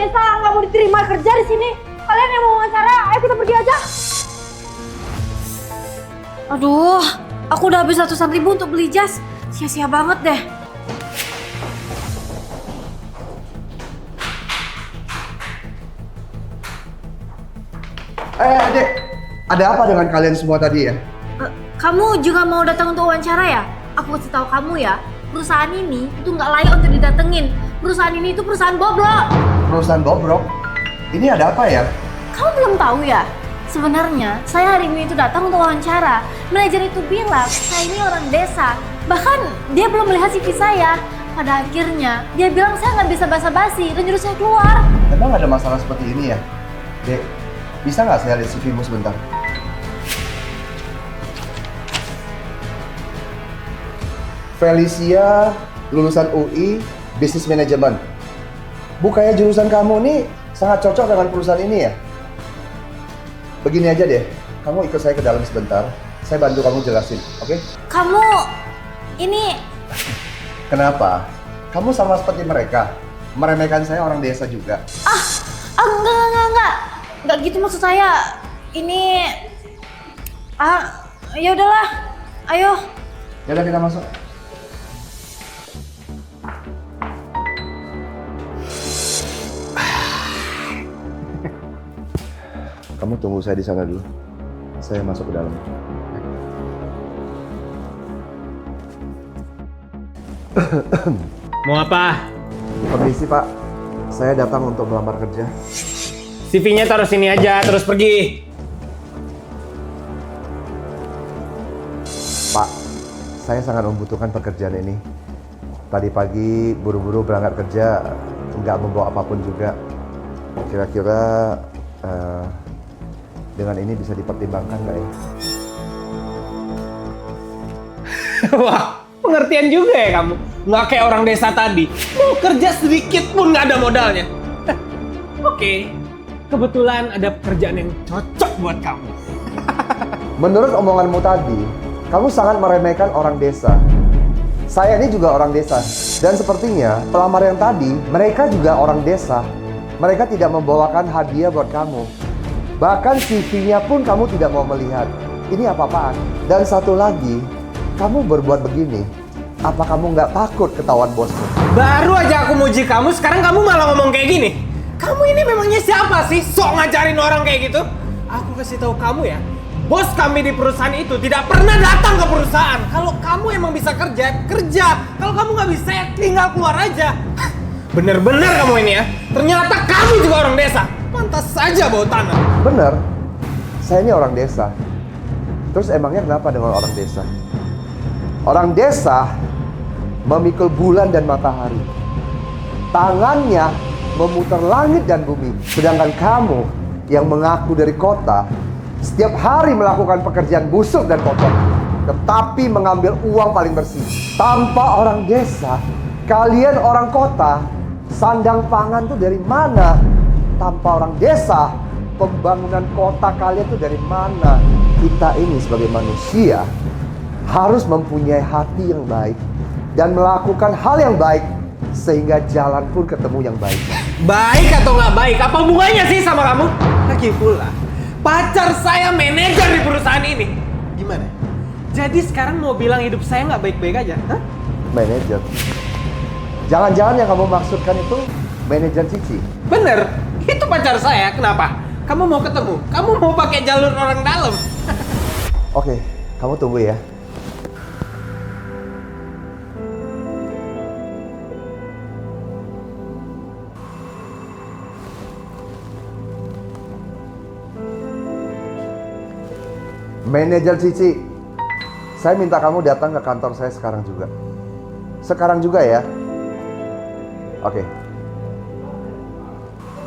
Vanessa nggak mau diterima kerja di sini. Kalian yang mau wawancara, ayo kita pergi aja. Aduh, aku udah habis ratusan ribu untuk beli jas. Sia-sia banget deh. Adek, ada apa dengan kalian semua tadi ya? Kamu juga mau datang untuk wawancara ya? Aku kasih tahu kamu ya, perusahaan ini itu nggak layak untuk didatengin. Perusahaan ini itu perusahaan bobrok. Perusahaan bobrok? Ini ada apa ya? Kamu belum tahu ya? Sebenarnya saya hari ini itu datang untuk wawancara. Manajer itu bilang saya ini orang desa. Bahkan dia belum melihat CV saya. Pada akhirnya dia bilang saya nggak bisa basa-basi dan nyuruh saya keluar. Emang ada masalah seperti ini ya? Dek, bisa nggak saya lihat CV-mu sebentar? Felicia, lulusan UI, Business Management. Bukannya jurusan kamu nih sangat cocok dengan perusahaan ini ya? Begini aja deh, kamu ikut saya ke dalam sebentar. Saya bantu kamu jelasin, oke? Kamu ini Kenapa? Kamu sama seperti mereka, meremehkan saya orang desa juga. enggak. Enggak gitu maksud saya. Ini ya udahlah. Ayo. Yaudah kita masuk. Kamu tunggu saya di sana dulu. Saya masuk ke dalam. Mau apa? Permisi Pak, saya datang untuk melamar kerja. CV-nya taruh sini aja, terus pergi. Pak, saya sangat membutuhkan pekerjaan ini. Tadi pagi buru-buru berangkat kerja, nggak membawa apapun juga. Kira-kira dengan ini bisa dipertimbangkan nggak ya? Wah, pengertian juga ya kamu. Nggak kayak orang desa tadi. Mau kerja sedikit pun nggak ada modalnya. Oke, kebetulan ada pekerjaan yang cocok buat kamu. Menurut omonganmu tadi, kamu sangat meremehkan orang desa. Saya ini juga orang desa. Dan sepertinya pelamar yang tadi, mereka juga orang desa. Mereka tidak membawakan hadiah buat kamu. Bahkan CV-nya pun kamu tidak mau melihat. Ini apa-apaan? Dan satu lagi, kamu berbuat begini. Apa kamu nggak takut ketahuan bosmu? Baru aja aku muji kamu, sekarang kamu malah ngomong kayak gini. Kamu ini memangnya siapa sih? Sok ngajarin orang kayak gitu? Aku kasih tahu kamu ya, bos kami di perusahaan itu tidak pernah datang ke perusahaan. Kalau kamu emang bisa kerja, kerja. Kalau kamu nggak bisa, ya tinggal keluar aja. Bener-bener kamu ini ya. Ternyata kamu juga orang desa. Pantas saja bau tanah. Bener, saya ini orang desa. Terus emangnya kenapa dengan orang desa? Orang desa memikul bulan dan matahari. Tangannya memutar langit dan bumi. Sedangkan kamu yang mengaku dari kota, setiap hari melakukan pekerjaan busuk dan kotor, tetapi mengambil uang paling bersih. Tanpa orang desa, kalian orang kota, sandang pangan tuh dari mana? Tanpa orang desa, pembangunan kota kalian tuh dari mana? Kita ini sebagai manusia harus mempunyai hati yang baik dan melakukan hal yang baik sehingga jalan pun ketemu yang baik. Baik atau nggak baik, apa hubungannya sih sama kamu? Lagi pula, pacar saya manajer di perusahaan ini. Gimana? Jadi sekarang mau bilang hidup saya nggak baik-baik aja? Hah? Manajer? Jangan-jangan yang kamu maksudkan itu manajer Cici? Bener, itu pacar saya. Kenapa? Kamu mau ketemu? Kamu mau pakai jalur orang dalam? Oke, kamu tunggu ya. Manajer Cici, saya minta kamu datang ke kantor saya sekarang juga. Sekarang juga ya. Oke.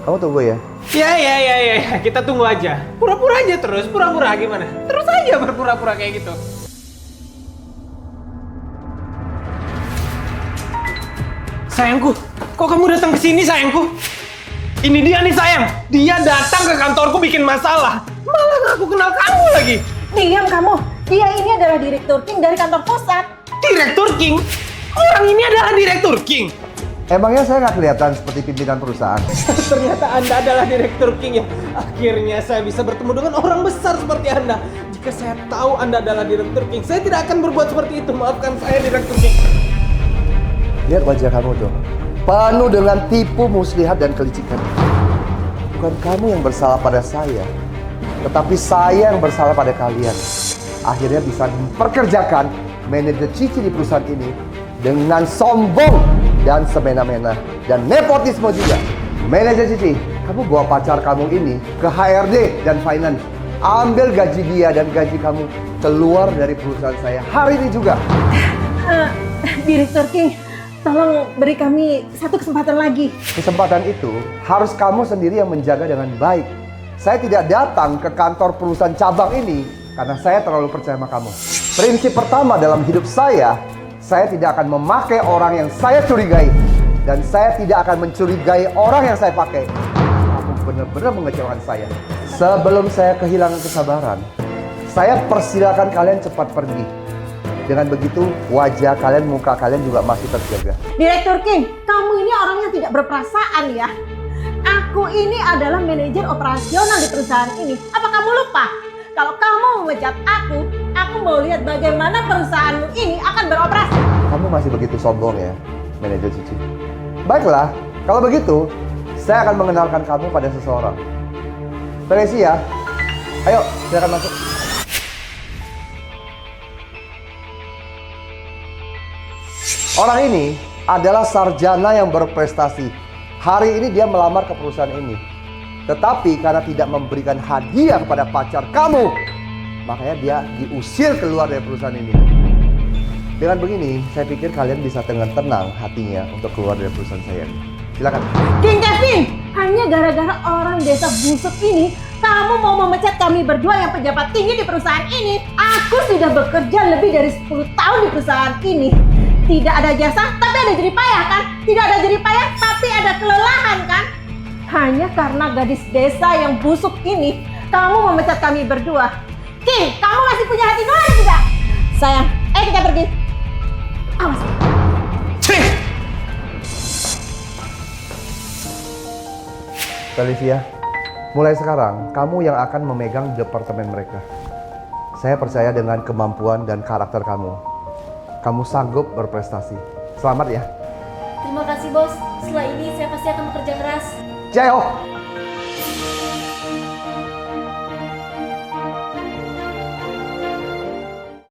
Kamu tunggu ya. Ya, kita tunggu aja. Pura-pura aja terus, pura-pura gimana? Terus aja berpura-pura kayak gitu. Sayangku, kok kamu datang ke sini sayangku? Ini dia nih sayang, dia datang ke kantorku bikin masalah. Malah ngaku kenal kamu lagi. Diam kamu. Dia ini adalah direktur King dari kantor pusat. Direktur King? Orang ini adalah Direktur King? Emangnya saya nggak kelihatan seperti pimpinan perusahaan? Ternyata Anda adalah Direktur King ya. Akhirnya saya bisa bertemu dengan orang besar seperti Anda. Jika saya tahu Anda adalah Direktur King, saya tidak akan berbuat seperti itu. Maafkan saya, Direktur King. Lihat wajah kamu tuh, penuh dengan tipu muslihat dan kelicikan. Bukan kamu yang bersalah pada saya, tetapi saya yang bersalah pada kalian. Akhirnya bisa memperkerjakan manajer Cici di perusahaan ini dengan sombong dan semena-mena dan nepotisme juga. Manajer Cici, kamu bawa pacar kamu ini ke HRD dan finance. Ambil gaji dia dan gaji kamu, keluar dari perusahaan saya hari ini juga. Direktur King, tolong beri kami satu kesempatan lagi. Kesempatan itu harus kamu sendiri yang menjaga dengan baik. Saya tidak datang ke kantor perusahaan cabang ini karena saya terlalu percaya sama kamu. Prinsip pertama dalam hidup saya tidak akan memakai orang yang saya curigai. Dan saya tidak akan mencurigai orang yang saya pakai. Kamu benar-benar mengecewakan saya. Sebelum saya kehilangan kesabaran, saya persilakan kalian cepat pergi. Dengan begitu, wajah kalian, muka kalian juga masih terjaga. Direktur King, kamu ini orang yang tidak berperasaan ya. Aku ini adalah manajer operasional di perusahaan ini. Apa kamu lupa? Kalau kamu memecat aku mau lihat bagaimana perusahaanmu ini akan beroperasi. Kamu masih begitu sombong ya, manajer Cici. Baiklah, kalau begitu, saya akan mengenalkan kamu pada seseorang. Felicia, ayo, silakan masuk. Orang ini adalah sarjana yang berprestasi. Hari ini dia melamar ke perusahaan ini. Tetapi karena tidak memberikan hadiah kepada pacar kamu, makanya dia diusir keluar dari perusahaan ini. Dengan begini, saya pikir kalian bisa dengan tenang hatinya untuk keluar dari perusahaan saya. Silakan. King Kevin, hanya gara-gara orang desa busuk ini, kamu mau memecat kami berdua yang pejabat tinggi di perusahaan ini. Aku sudah bekerja lebih dari 10 tahun di perusahaan ini. Tidak ada jasa, tapi ada jeripayah kan? Tidak ada jeripayah, tapi ada kelelahan kan? Hanya karena gadis desa yang busuk ini, kamu memecat kami berdua. King, kamu masih punya hati nurani tidak? Sayang, ayo kita pergi. Awas. Felicia, mulai sekarang kamu yang akan memegang departemen mereka. Saya percaya dengan kemampuan dan karakter kamu. Kamu sanggup berprestasi. Selamat ya. Terima kasih bos. Setelah ini saya pasti akan bekerja keras. Jaya!